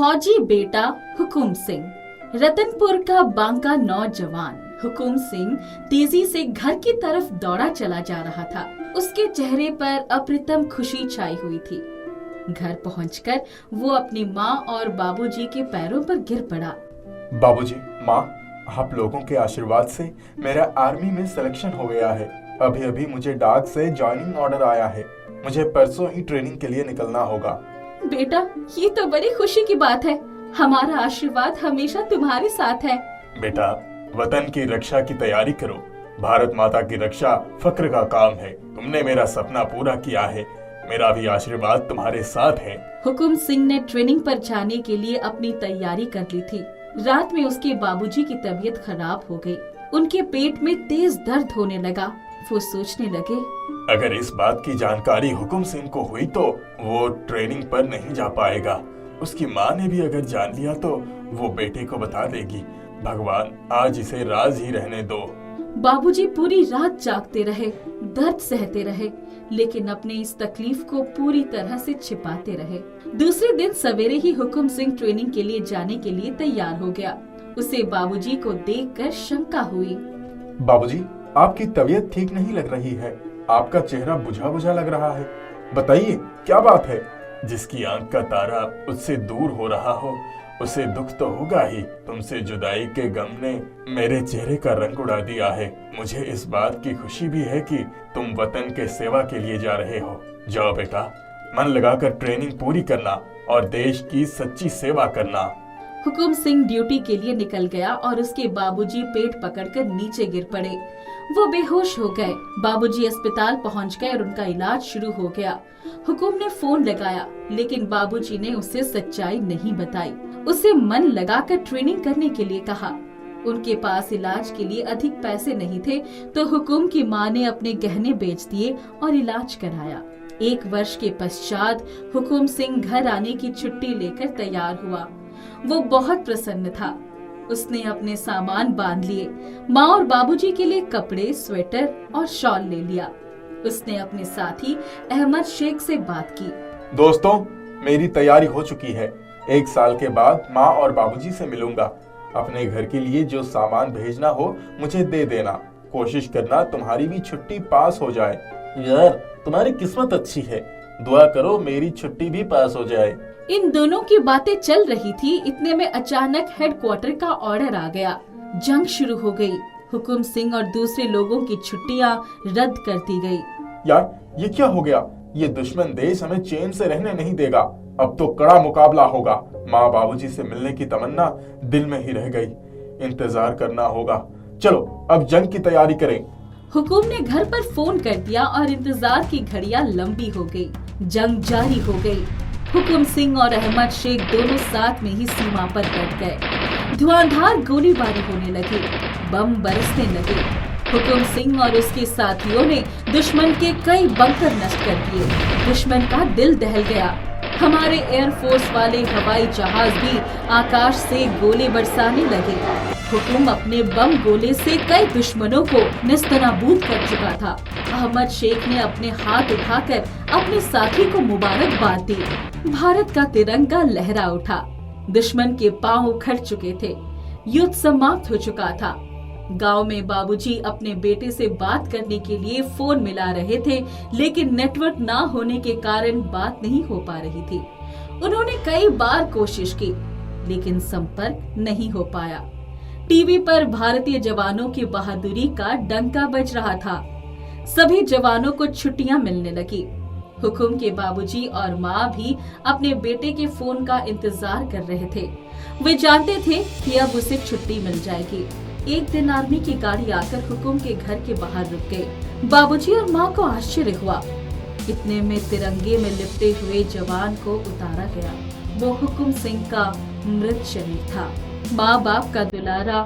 फौजी बेटा हुकुम सिंह। रतनपुर का बांका नौजवान हुकुम सिंह तेजी से घर की तरफ दौड़ा चला जा रहा था। उसके चेहरे पर अप्रतिम खुशी छाई हुई थी। घर पहुंचकर वो अपनी माँ और बाबूजी के पैरों पर गिर पड़ा। बाबूजी, माँ, आप लोगों के आशीर्वाद से मेरा आर्मी में सिलेक्शन हो गया है। अभी अभी मुझे डाक से ज्वाइनिंग ऑर्डर आया है। मुझे परसों ही ट्रेनिंग के लिए निकलना होगा। बेटा, ये तो बड़ी खुशी की बात है। हमारा आशीर्वाद हमेशा तुम्हारे साथ है। बेटा, वतन की रक्षा की तैयारी करो। भारत माता की रक्षा फक्र का काम है। तुमने मेरा सपना पूरा किया है। मेरा भी आशीर्वाद तुम्हारे साथ है। हुकुम सिंह ने ट्रेनिंग पर जाने के लिए अपनी तैयारी कर ली थी। रात में उसके बाबूजी की तबीयत खराब हो गई। उनके पेट में तेज दर्द होने लगा। वो सोचने लगे, अगर इस बात की जानकारी हुकुम सिंह को हुई तो वो ट्रेनिंग पर नहीं जा पाएगा। उसकी माँ ने भी अगर जान लिया तो वो बेटे को बता देगी। भगवान, आज इसे राज ही रहने दो। बाबूजी पूरी रात जागते रहे, दर्द सहते रहे, लेकिन अपने इस तकलीफ को पूरी तरह से छिपाते रहे। दूसरे दिन सवेरे ही हुकुम सिंह ट्रेनिंग के लिए जाने के लिए तैयार हो गया। उसे बाबूजी को देखकर शंका हुई। बाबूजी, आपकी तबीयत ठीक नहीं लग रही है। आपका चेहरा बुझा बुझा लग रहा है। बताइए, क्या बात है? जिसकी आंख का तारा उससे दूर हो रहा हो, उसे दुख तो होगा ही। तुमसे जुदाई के गम ने मेरे चेहरे का रंग उड़ा दिया है। मुझे इस बात की खुशी भी है कि तुम वतन के सेवा के लिए जा रहे हो। जाओ बेटा, मन लगाकर ट्रेनिंग पूरी करना और देश की सच्ची सेवा करना। हुकुम सिंह ड्यूटी के लिए निकल गया और उसके बाबूजी पेट पकड़कर नीचे गिर पड़े। वो बेहोश हो गए। बाबूजी अस्पताल पहुंच गए और उनका इलाज शुरू हो गया। हुकुम ने फोन लगाया, लेकिन बाबूजी ने उसे सच्चाई नहीं बताई। उसे मन लगाकर ट्रेनिंग करने के लिए कहा। उनके पास इलाज के लिए अधिक पैसे नहीं थे, तो हुकुम की माँ ने अपने गहने बेच दिए और इलाज कराया। 1 वर्ष के पश्चात हुकुम सिंह घर आने की छुट्टी लेकर तैयार हुआ। वो बहुत प्रसन्न था। उसने अपने सामान बांध लिए। माँ और बाबूजी के लिए कपड़े, स्वेटर और शॉल ले लिया। उसने अपने साथी अहमद शेख से बात की। दोस्तों, मेरी तैयारी हो चुकी है। 1 साल के बाद माँ और बाबूजी से मिलूंगा। अपने घर के लिए जो सामान भेजना हो मुझे दे देना। कोशिश करना तुम्हारी भी छुट्टी पास हो जाए। यार, तुम्हारी किस्मत अच्छी है। दुआ करो मेरी छुट्टी भी पास हो जाए। इन दोनों की बातें चल रही थी, इतने में अचानक हेडक्वार्टर का ऑर्डर आ गया। जंग शुरू हो गई। हुकुम सिंह और दूसरे लोगों की छुट्टियां रद्द कर दी गई। यार, ये क्या हो गया? ये दुश्मन देश हमें चैन से रहने नहीं देगा। अब तो कड़ा मुकाबला होगा। माँ बाबूजी से मिलने की तमन्ना दिल में ही रह गई। इंतजार करना होगा। चलो अब जंग की तैयारी करें। हुकुम ने घर पर फोन कर दिया और इंतजार की घड़ियां लंबी हो गई। जंग जारी हो गई। हुकुम सिंह और अहमद शेख दोनों साथ में ही सीमा पर डट गए। धुआंधार गोलीबारी होने लगी, बम बरसने लगे। हुकुम सिंह और उसके साथियों ने दुश्मन के कई बंकर नष्ट कर दिए। दुश्मन का दिल दहल गया। हमारे एयरफोर्स वाले हवाई जहाज भी आकाश से गोले बरसाने लगे। हुकुम अपने बम गोले से कई दुश्मनों को नेस्तनाबूद कर चुका था। अहमद शेख ने अपने हाथ उठाकर अपने साथी को मुबारकबाद दी। भारत का तिरंगा लहरा उठा। दुश्मन के पांव उखड़ चुके थे। युद्ध समाप्त हो चुका था। गांव में बाबूजी अपने बेटे से बात करने के लिए फोन मिला रहे थे, लेकिन नेटवर्क ना होने के कारण बात नहीं हो पा रही थी। उन्होंने कई बार कोशिश की, लेकिन संपर्क नहीं हो पाया। टीवी पर भारतीय जवानों की बहादुरी का डंका बज रहा था। सभी जवानों को छुट्टियां मिलने लगी। हुकुम के बाबूजी और माँ भी अपने बेटे के फोन का इंतजार कर रहे थे। वे जानते थे कि अब उसे छुट्टी मिल जाएगी। एक दिन आर्मी की गाड़ी आकर हुकुम के घर के बाहर रुक गई। बाबूजी और माँ को आश्चर्य हुआ। इतने में तिरंगे में लिपटे हुए जवान को उतारा गया। वो हुकुम सिंह का मृत शरीर था। माँ बाप का दुलारा,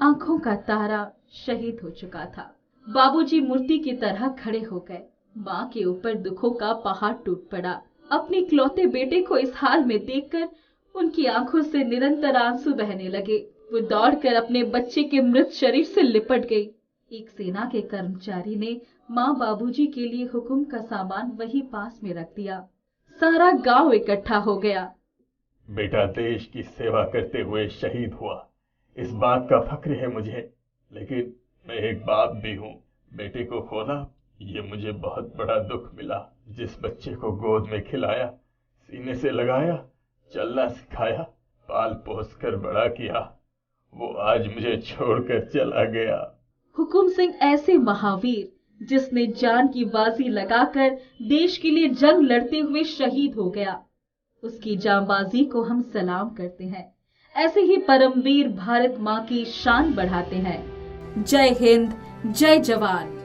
आंखों का तारा शहीद हो चुका था। बाबूजी मूर्ति की तरह खड़े हो गए। माँ के ऊपर दुखों का पहाड़ टूट पड़ा। अपने इकलौते बेटे को इस हाल में देखकर उनकी आंखों से निरंतर आंसू बहने लगे। वो दौड़कर अपने बच्चे के मृत शरीर से लिपट गई। एक सेना के कर्मचारी ने माँ बाबूजी के लिए हुकुम का सामान वही पास में रख दिया। सारा गांव इकट्ठा हो गया। बेटा देश की सेवा करते हुए शहीद हुआ, इस बात का फक्र है मुझे। लेकिन मैं एक बाप भी हूँ। बेटे को खोना, ये मुझे बहुत बड़ा दुख मिला। जिस बच्चे को गोद में खिलाया, सीने से लगाया, चलना सिखाया, पाल पोस कर बड़ा किया, वो आज मुझे छोड़कर चला गया। हुकुम सिंह ऐसे महावीर जिसने जान की बाजी लगाकर देश के लिए जंग लड़ते हुए शहीद हो गया, उसकी जांबाजी को हम सलाम करते हैं। ऐसे ही परमवीर भारत माँ की शान बढ़ाते हैं। जय हिंद, जय जवान।